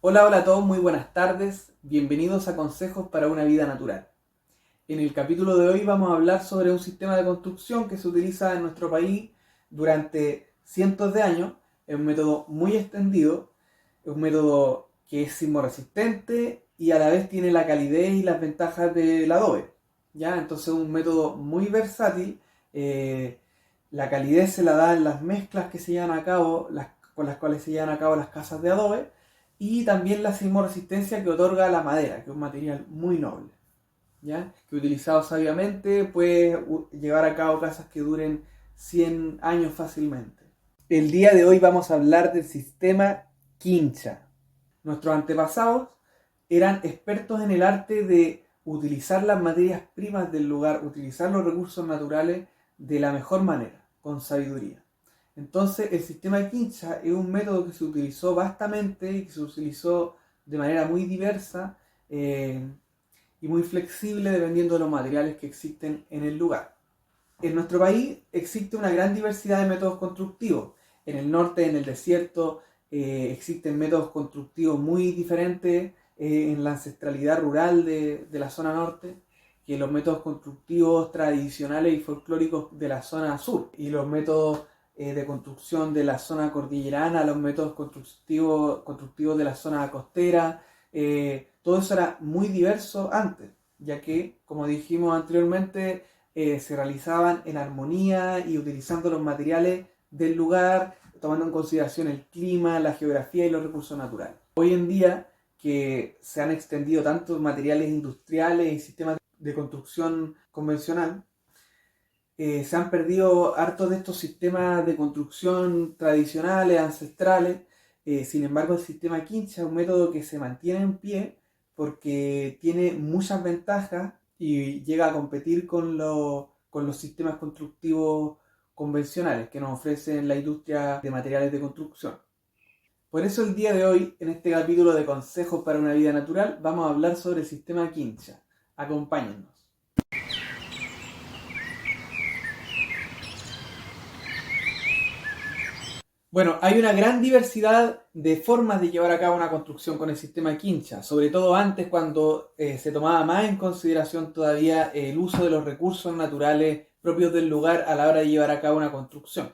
Hola a todos, muy buenas tardes. Bienvenidos a Consejos para una Vida Natural. En el capítulo de hoy vamos a hablar sobre un sistema de construcción que se utiliza en nuestro país durante cientos de años. Es un método muy extendido, es un método que es sismorresistente y a la vez tiene la calidez y las ventajas del adobe. ¿Ya? Entonces es un método muy versátil. La calidez se la da en las mezclas que se llevan a cabo, con las cuales se llevan a cabo las casas de adobe, y también la sismoresistencia que otorga la madera, que es un material muy noble, ¿ya? Que utilizado sabiamente puede llevar a cabo casas que duren 100 años fácilmente. El día de hoy vamos a hablar del sistema Quincha. Nuestros antepasados eran expertos en el arte de utilizar las materias primas del lugar, utilizar los recursos naturales de la mejor manera, con sabiduría. Entonces, el sistema de Quincha es un método que se utilizó vastamente y que se utilizó de manera muy diversa y muy flexible dependiendo de los materiales que existen en el lugar. En nuestro país existe una gran diversidad de métodos constructivos. En el norte, en el desierto, existen métodos constructivos muy diferentes en la ancestralidad rural de la zona norte que los métodos constructivos tradicionales y folclóricos de la zona sur. Y los métodos de construcción de la zona cordillerana, los métodos constructivos de la zona costera, todo eso era muy diverso antes, ya que, como dijimos anteriormente, se realizaban en armonía y utilizando los materiales del lugar, tomando en consideración el clima, la geografía y los recursos naturales. Hoy en día, que se han extendido tantos materiales industriales y sistemas de construcción convencional, se han perdido hartos de estos sistemas de construcción tradicionales, ancestrales. Sin embargo, el sistema Quincha es un método que se mantiene en pie porque tiene muchas ventajas y llega a competir con los sistemas constructivos convencionales que nos ofrecen la industria de materiales de construcción. Por eso el día de hoy, en este capítulo de Consejos para una Vida Natural, vamos a hablar sobre el sistema Quincha. Acompáñennos. Bueno, hay una gran diversidad de formas de llevar a cabo una construcción con el sistema Quincha, sobre todo antes cuando se tomaba más en consideración todavía el uso de los recursos naturales propios del lugar a la hora de llevar a cabo una construcción.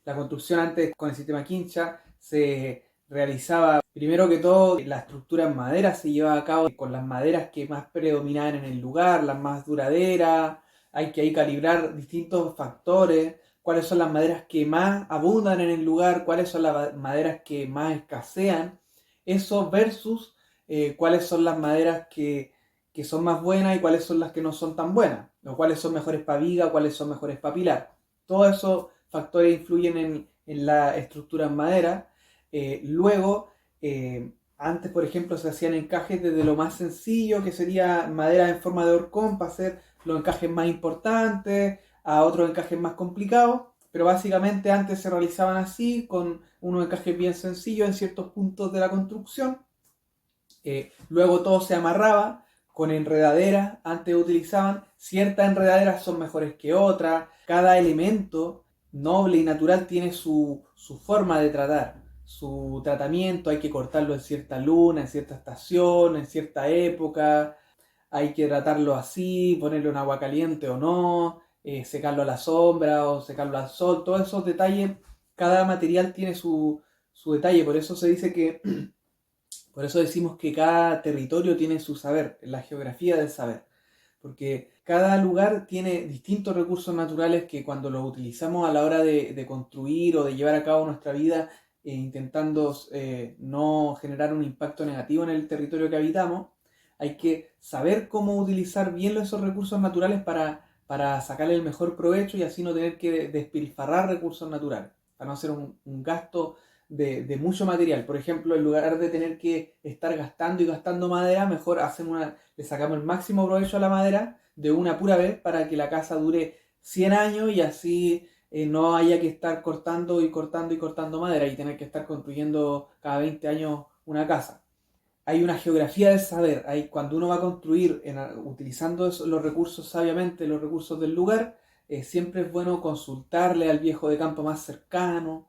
La construcción antes con el sistema Quincha se realizaba, primero que todo, la estructura en madera se llevaba a cabo con las maderas que más predominaban en el lugar, las más duraderas. Hay que ahí calibrar distintos factores, cuáles son las maderas que más abundan en el lugar, cuáles son las maderas que más escasean, eso versus cuáles son las maderas que son más buenas y cuáles son las que no son tan buenas, o cuáles son mejores para viga, cuáles son mejores para pilar. Todo eso factores influyen en la estructura en madera. Luego, antes, por ejemplo, se hacían encajes desde lo más sencillo, que sería madera en forma de horcón, para hacer los encajes más importantes, a otros encajes más complicados. Pero básicamente antes se realizaban así, con unos encajes bien sencillos en ciertos puntos de la construcción. Luego todo se amarraba con enredaderas. Antes utilizaban ciertas enredaderas, son mejores que otras. Cada elemento noble y natural tiene su forma de tratar, su tratamiento. Hay que cortarlo en cierta luna, en cierta estación, en cierta época. Hay que tratarlo así, ponerle un agua caliente o no, secarlo a la sombra o secarlo al sol. Todos esos detalles, cada material tiene su detalle. Por eso se dice que por eso decimos que cada territorio tiene su saber, la geografía del saber, porque cada lugar tiene distintos recursos naturales que cuando los utilizamos a la hora de construir o de llevar a cabo nuestra vida, intentando no generar un impacto negativo en el territorio que habitamos, hay que saber cómo utilizar bien esos recursos naturales para sacarle el mejor provecho y así no tener que despilfarrar recursos naturales, para no hacer un gasto de mucho material. Por ejemplo, en lugar de tener que estar gastando y gastando madera, mejor le sacamos el máximo provecho a la madera de una pura vez para que la casa dure 100 años y así no haya que estar cortando y cortando y cortando madera y tener que estar construyendo cada 20 años una casa. Hay una geografía del saber. Cuando uno va a construir utilizando los recursos sabiamente, los recursos del lugar, siempre es bueno consultarle al viejo de campo más cercano,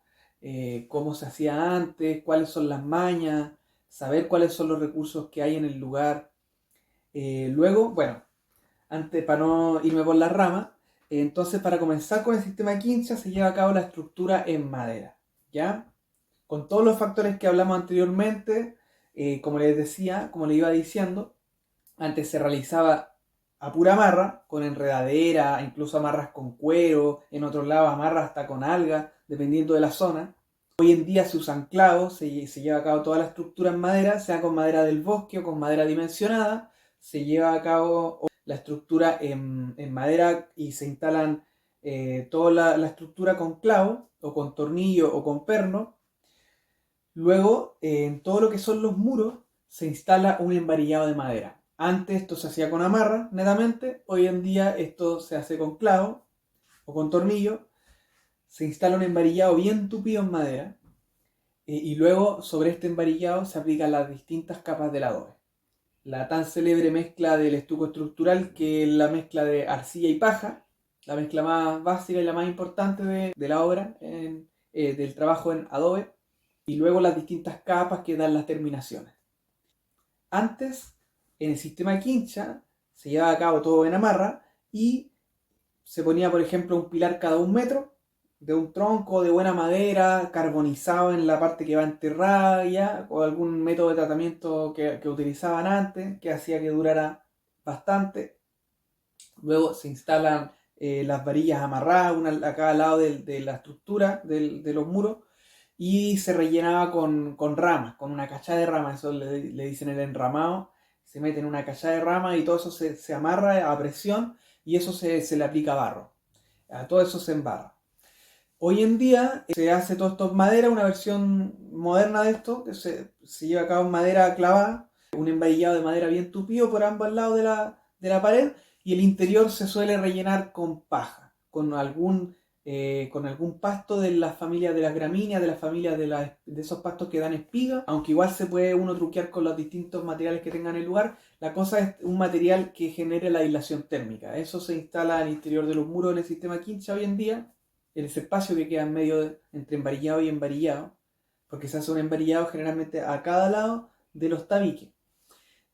cómo se hacía antes, cuáles son las mañas, saber cuáles son los recursos que hay en el lugar. Luego, bueno, antes para no irme por las ramas, entonces para comenzar con el sistema quincha se lleva a cabo la estructura en madera, ¿ya? Con todos los factores que hablamos anteriormente, como les decía, como les iba diciendo, antes se realizaba a pura amarra, con enredadera, incluso amarras con cuero, en otros lados amarras hasta con algas, dependiendo de la zona. Hoy en día se usan clavos, se lleva a cabo toda la estructura en madera, sea con madera del bosque o con madera dimensionada, se lleva a cabo la estructura en madera y se instalan toda la estructura con clavo o con tornillo o con perno. Luego, en todo lo que son los muros, se instala un embarillado de madera. Antes esto se hacía con amarra, netamente. Hoy en día esto se hace con clavo o con tornillo. Se instala un embarillado bien tupido en madera. Y luego, sobre este embarillado, se aplican las distintas capas del adobe. La tan célebre mezcla del estuco estructural, que es la mezcla de arcilla y paja, la mezcla más básica y la más importante de la obra, del trabajo en adobe. Y luego las distintas capas que dan las terminaciones. Antes, en el sistema quincha, se llevaba a cabo todo en amarra y se ponía, por ejemplo, un pilar cada 1 metro de un tronco de buena madera, carbonizado en la parte que va enterrada ya, o algún método de tratamiento que utilizaban antes, que hacía que durara bastante. Luego se instalan las varillas amarradas, una a cada lado de la estructura de los muros, y se rellenaba con ramas, con una cachada de ramas, eso le dicen el enramado. Se mete en una cachada de ramas y todo eso se amarra a presión y eso se le aplica barro. A todo eso se embarra. Hoy en día se hace todo esto en madera, una versión moderna de esto, que se lleva a cabo en madera clavada, un embadillado de madera bien tupido por ambos lados de la pared, y el interior se suele rellenar con paja, con algún pasto de las familias de las gramíneas, de las familias de esos pastos que dan espiga, aunque igual se puede uno truquear con los distintos materiales que tengan en el lugar. La cosa es un material que genere la aislación térmica. Eso se instala al interior de los muros en el sistema quincha hoy en día, en ese espacio que queda en medio entre embarillado y embarillado, porque se hace un embarillado generalmente a cada lado de los tabiques.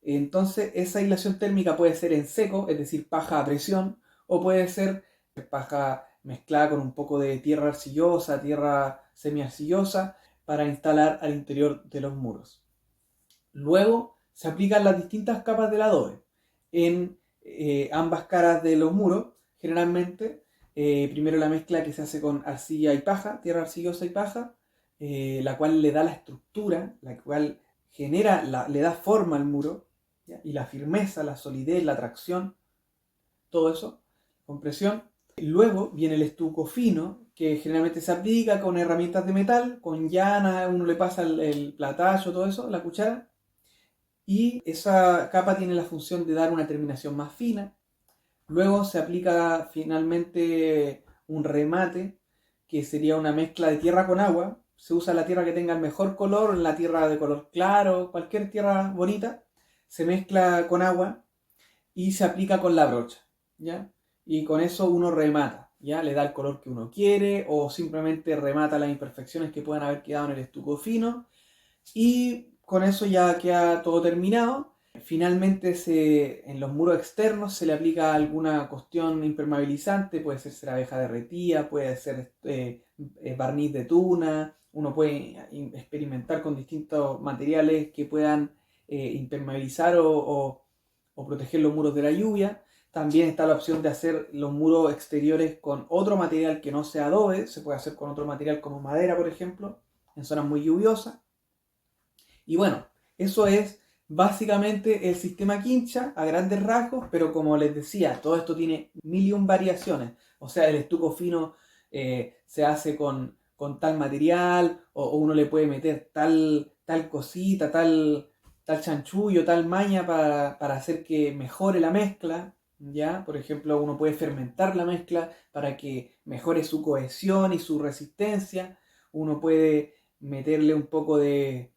Entonces esa aislación térmica puede ser en seco, es decir, paja a presión, o puede ser paja mezclada con un poco de tierra arcillosa, tierra semiarcillosa, para instalar al interior de los muros. Luego se aplican las distintas capas del adobe en ambas caras de los muros, generalmente. Primero la mezcla que se hace con arcilla y paja, tierra arcillosa y paja, la cual le da la estructura, la cual le da forma al muro, ¿ya? Y la firmeza, la solidez, la tracción, todo eso, con presión. Luego viene el estuco fino, que generalmente se aplica con herramientas de metal, con llana, uno le pasa el platazo, todo eso, la cuchara, y esa capa tiene la función de dar una terminación más fina. Luego se aplica finalmente un remate, que sería una mezcla de tierra con agua. Se usa la tierra que tenga el mejor color, la tierra de color claro, cualquier tierra bonita. Se mezcla con agua y se aplica con la brocha, ¿ya? Y con eso uno remata, ¿ya? Le da el color que uno quiere o simplemente remata las imperfecciones que puedan haber quedado en el estuco fino. Y con eso ya queda todo terminado. Finalmente en los muros externos se le aplica alguna cuestión impermeabilizante, puede ser ceraveja derretida, puede ser barniz de tuna. Uno puede experimentar con distintos materiales que puedan impermeabilizar o proteger los muros de la lluvia. También está la opción de hacer los muros exteriores con otro material que no sea adobe, se puede hacer con otro material como madera, por ejemplo, en zonas muy lluviosas. Y bueno, eso es básicamente el sistema quincha a grandes rasgos, pero como les decía, todo esto tiene mil y un variaciones. O sea, el estuco fino se hace con tal material, o uno le puede meter tal cosita, tal chanchullo, tal maña para hacer que mejore la mezcla, ¿ya? Por ejemplo, uno puede fermentar la mezcla para que mejore su cohesión y su resistencia. Uno puede meterle un poco de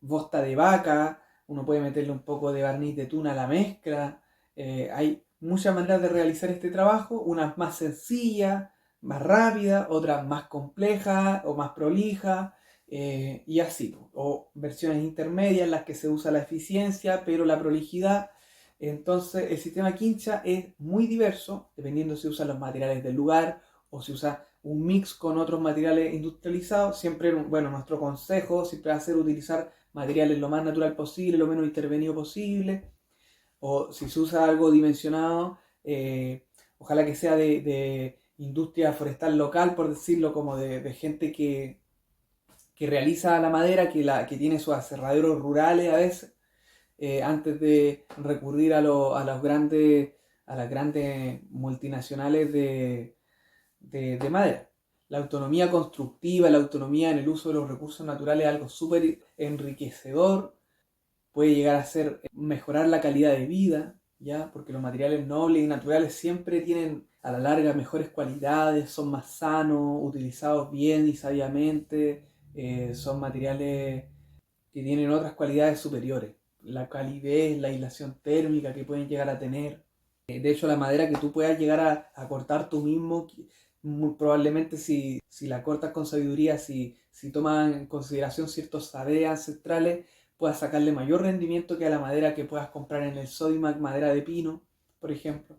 bosta de vaca, uno puede meterle un poco de barniz de tuna a la mezcla. Hay muchas maneras de realizar este trabajo, unas más sencillas, más rápidas, otras más complejas o más prolijas. y así, po. O versiones intermedias en las que se usa la eficiencia, pero la prolijidad. Entonces, el sistema Quincha es muy diverso, dependiendo si se usan los materiales del lugar o si usa un mix con otros materiales industrializados. Siempre, bueno, nuestro consejo siempre va a ser utilizar materiales lo más natural posible, lo menos intervenido posible. O si se usa algo dimensionado, ojalá que sea de industria forestal local, por decirlo, como de gente que realiza la madera, que tiene sus aserraderos rurales a veces, antes de recurrir a las grandes multinacionales de madera. La autonomía constructiva, la autonomía en el uso de los recursos naturales es algo súper enriquecedor, puede llegar a ser mejorar la calidad de vida, ¿ya? Porque los materiales nobles y naturales siempre tienen a la larga mejores cualidades, son más sanos, utilizados bien y sabiamente, son materiales que tienen otras cualidades superiores, la calidez, la aislación térmica que pueden llegar a tener. De hecho, la madera que tú puedas llegar a cortar tú mismo, muy probablemente si la cortas con sabiduría, si tomas en consideración ciertos saberes ancestrales, puedas sacarle mayor rendimiento que a la madera que puedas comprar en el Sodimac, madera de pino, por ejemplo.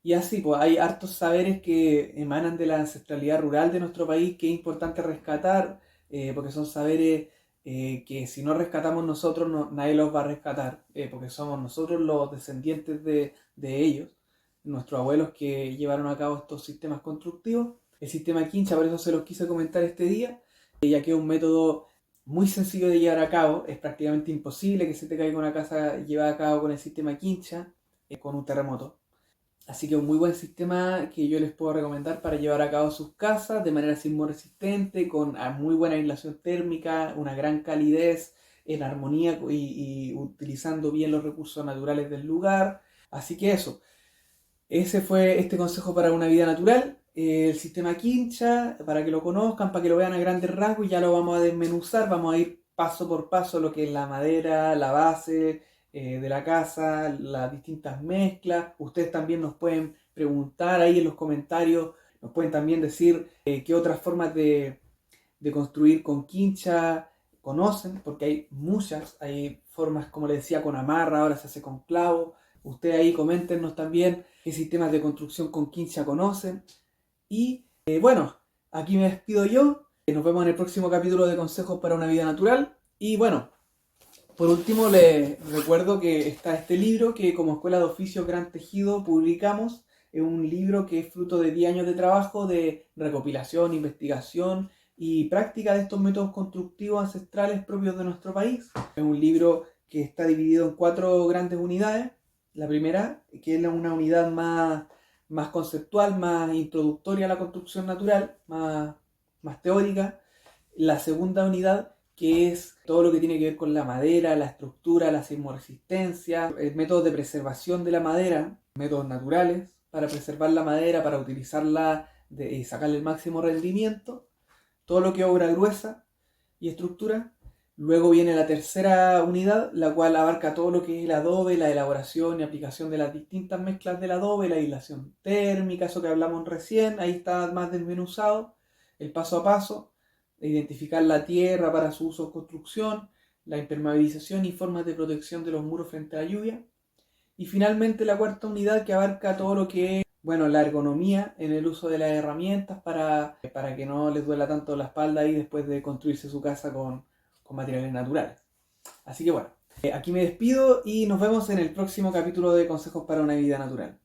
Y así, pues hay hartos saberes que emanan de la ancestralidad rural de nuestro país que es importante rescatar, porque son saberes que si no rescatamos nosotros, nadie los va a rescatar, porque somos nosotros los descendientes de ellos, nuestros abuelos que llevaron a cabo estos sistemas constructivos. El sistema Quincha, por eso se los quise comentar este día, ya que es un método muy sencillo de llevar a cabo, es prácticamente imposible que se te caiga una casa llevada a cabo con el sistema Quincha, con un terremoto. Así que un muy buen sistema que yo les puedo recomendar para llevar a cabo sus casas de manera sismo-resistente, con muy buena aislación térmica, una gran calidez, en armonía y utilizando bien los recursos naturales del lugar. Así que eso, ese fue este consejo para una vida natural. El sistema Quincha, para que lo conozcan, para que lo vean a grandes rasgos, ya lo vamos a desmenuzar, vamos a ir paso por paso lo que es la madera, la base de la casa, las distintas mezclas. Ustedes también nos pueden preguntar ahí en los comentarios, nos pueden también decir qué otras formas de construir con quincha conocen, porque hay muchas, hay formas, como les decía, con amarra, ahora se hace con clavo. Ustedes ahí coméntenos también qué sistemas de construcción con quincha conocen. Y bueno, aquí me despido yo. Nos vemos en el próximo capítulo de Consejos para una Vida Natural. Y bueno, por último les recuerdo que está este libro que como Escuela de Oficios Gran Tejido publicamos. Es un libro que es fruto de 10 años de trabajo, de recopilación, investigación y práctica de estos métodos constructivos ancestrales propios de nuestro país. Es un libro que está dividido en 4 grandes unidades. La primera, que es una unidad más conceptual, más introductoria a la construcción natural, más teórica. La segunda unidad, que es todo lo que tiene que ver con la madera, la estructura, la sismoresistencia, métodos de preservación de la madera, métodos naturales para preservar la madera, para utilizarla y sacarle el máximo rendimiento, todo lo que es obra gruesa y estructura. Luego viene la tercera unidad, la cual abarca todo lo que es el adobe, la elaboración y aplicación de las distintas mezclas del adobe, la aislación térmica, eso que hablamos recién, ahí está más desmenuzado, el paso a paso, identificar la tierra para su uso en construcción, la impermeabilización y formas de protección de los muros frente a la lluvia. Y finalmente la cuarta unidad que abarca todo lo que es, bueno, la ergonomía en el uso de las herramientas para que no les duela tanto la espalda ahí después de construirse su casa con materiales naturales. Así que bueno, aquí me despido y nos vemos en el próximo capítulo de Consejos para una Vida Natural.